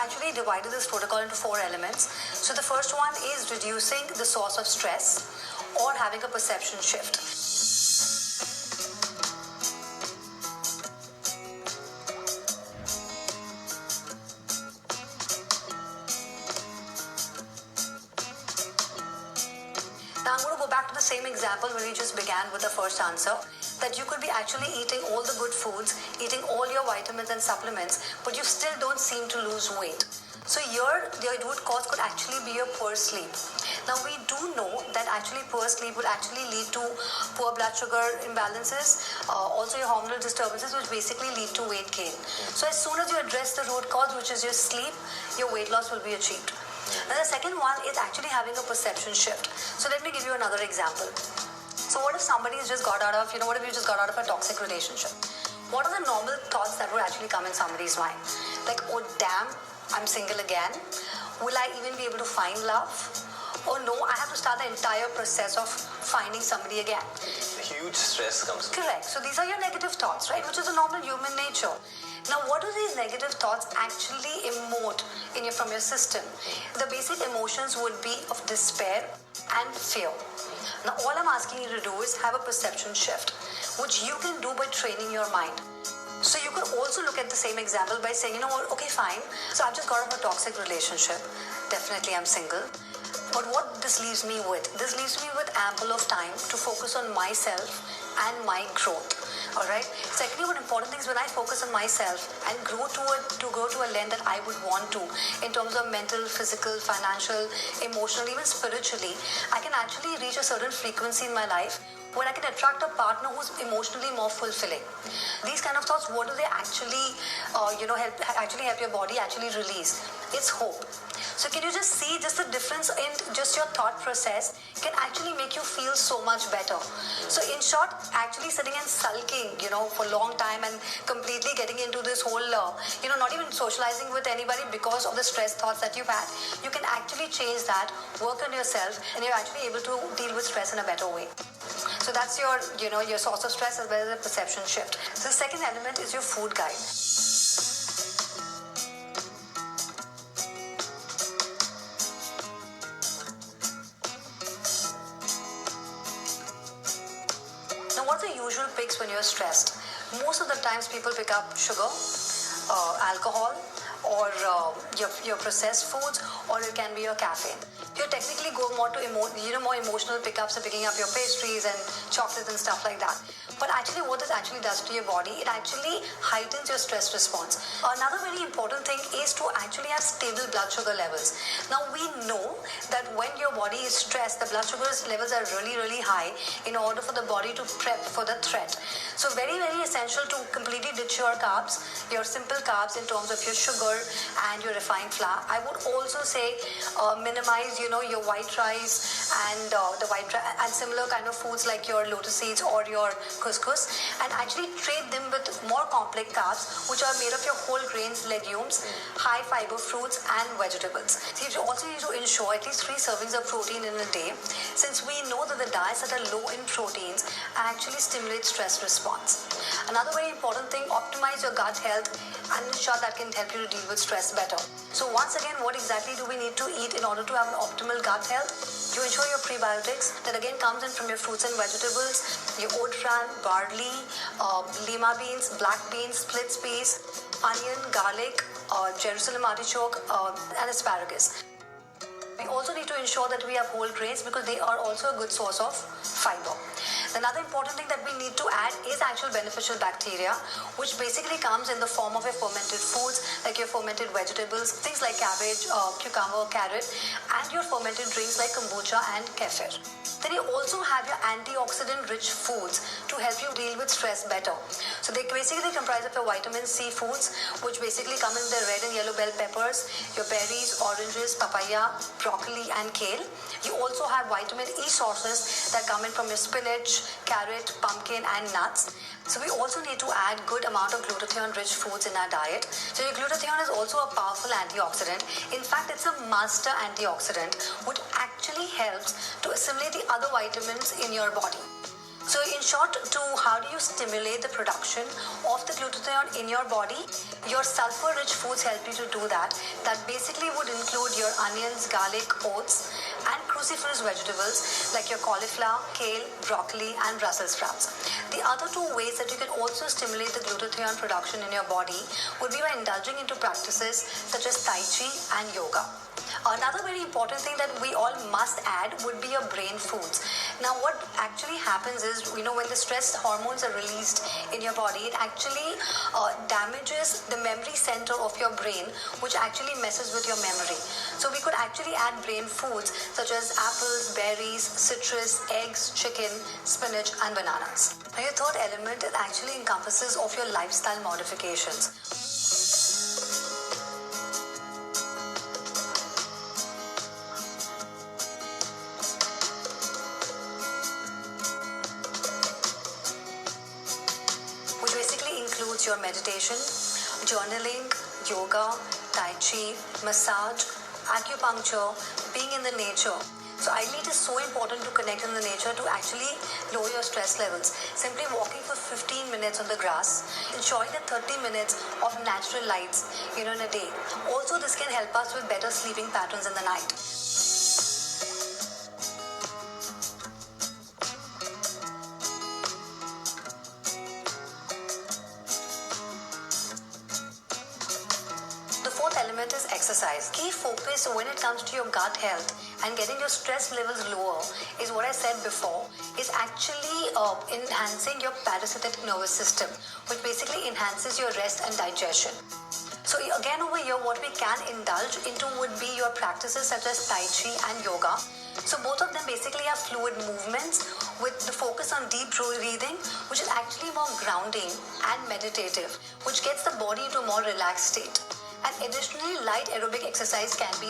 actually divided this protocol into 4 elements. So the first one is reducing the source of stress or having a perception shift. Now I'm going to go back to the same example where we just began with the first answer, that you could be actually eating all the good foods, eating all your vitamins and supplements, but you still don't seem to lose weight. So here, the root cause could actually be your poor sleep. Now we do know that actually poor sleep would actually lead to poor blood sugar imbalances, also your hormonal disturbances, which basically lead to weight gain. So as soon as you address the root cause, which is your sleep, your weight loss will be achieved. Now the second one is actually having a perception shift. So let me give you another example. So what if somebody's just got out of, what if you just got out of a toxic relationship? What are the normal thoughts that would actually come in somebody's mind? Like, oh damn, I'm single again. Will I even be able to find love? Oh no, I have to start the entire process of finding somebody again. Huge stress comes. Correct. So these are your negative thoughts, right? Which is a normal human nature. Now, what do these negative thoughts actually emote from your system? The basic emotions would be of despair and fear. Now, all I'm asking you to do is have a perception shift, which you can do by training your mind. So you could also look at the same example by saying, okay, fine. So I've just got out of a toxic relationship. Definitely I'm single. But what this leaves me with? This leaves me with ample of time to focus on myself and my growth. All right. Secondly, one important thing is when I focus on myself and grow to a length that I would want to, in terms of mental, physical, financial, emotional, even spiritually, I can actually reach a certain frequency in my life where I can attract a partner who's emotionally more fulfilling. These kind of thoughts, what do they actually, help your body actually release? It's hope. So can you just see just the difference in just your thought process can actually make you feel so much better. So in short, actually sitting and sulking, for a long time and completely getting into this whole, not even socializing with anybody because of the stress thoughts that you've had, you can actually change that, work on yourself, and you're actually able to deal with stress in a better way. So that's your source of stress as well as a perception shift. So the second element is your food guide. Now, what are the usual picks when you're stressed? Most of the times people pick up sugar, alcohol, or your processed foods, or it can be your caffeine. You technically go more to more emotional pickups, of picking up your pastries and chocolates and stuff like that. But actually what this actually does to your body, it actually heightens your stress response. Another very important thing is to actually have stable blood sugar levels. Now we know that when your body is stressed, the blood sugar levels are really, really high in order for the body to prep for the threat. So very, very essential to completely ditch your carbs, your simple carbs in terms of your sugar and your refined flour. I would also say minimize, your white rice and and similar kind of foods like your lotus seeds or your couscous, and actually trade them with more complex carbs, which are made of your whole grains, legumes, high fiber fruits and vegetables. So you also need to ensure at least 3 servings of protein in a day, since we know that the diets that are low in proteins actually stimulate stress response. Another very important thing, optimize your gut health and ensure that can help you to deal with stress better. So once again, what exactly do we need to eat in order to have an optimal gut health? You ensure your prebiotics that again comes in from your fruits and vegetables, your oat bran, barley, lima beans, black beans, split peas, onion, garlic, Jerusalem artichoke, and asparagus. We also need to ensure that we have whole grains because they are also a good source of fiber. Another important thing that we need to add is actual beneficial bacteria, which basically comes in the form of your fermented foods, like your fermented vegetables, things like cabbage, cucumber, carrot, and your fermented drinks like kombucha and kefir. Then you also have your antioxidant-rich foods to help you deal with stress better. So they basically comprise of your vitamin C foods, which basically come in the red and yellow bell peppers, your berries, oranges, papaya, broccoli, and kale. You also have vitamin E sources that come in from your spinach, carrot, pumpkin, and nuts. So we also need to add good amount of glutathione-rich foods in our diet. So your glutathione is also a powerful antioxidant. In fact, it's a master antioxidant, which actually helps to assimilate the other vitamins in your body. So in short, how do you stimulate the production of the glutathione in your body? Your sulfur-rich foods help you to do that. That basically would include your onions, garlic, oats, and cruciferous vegetables like your cauliflower, kale, broccoli, and Brussels sprouts. The other two ways that you can also stimulate the glutathione production in your body would be by indulging into practices such as Tai Chi and yoga. Another very important thing that we all must add would be your brain foods. Now, what actually happens is, when the stress hormones are released in your body, it actually damages the memory center of your brain, which actually messes with your memory. So we could actually add brain foods such as apples, berries, citrus, eggs, chicken, spinach, and bananas. Now, your third element actually encompasses of your lifestyle modifications. Which basically includes your meditation, journaling, yoga, tai chi, massage, acupuncture, being in the nature. So ideally it is so important to connect in the nature to actually lower your stress levels. Simply walking for 15 minutes on the grass, enjoying the 30 minutes of natural lights, in a day. Also, this can help us with better sleeping patterns in the night. The fourth element is exercise. Key focus when it comes to your gut health and getting your stress levels lower is what I said before, is actually enhancing your parasympathetic nervous system, which basically enhances your rest and digestion. So again over here, what we can indulge into would be your practices such as Tai Chi and yoga. So both of them basically are fluid movements with the focus on deep breathing, which is actually more grounding and meditative, which gets the body into a more relaxed state. And additionally, light aerobic exercise can be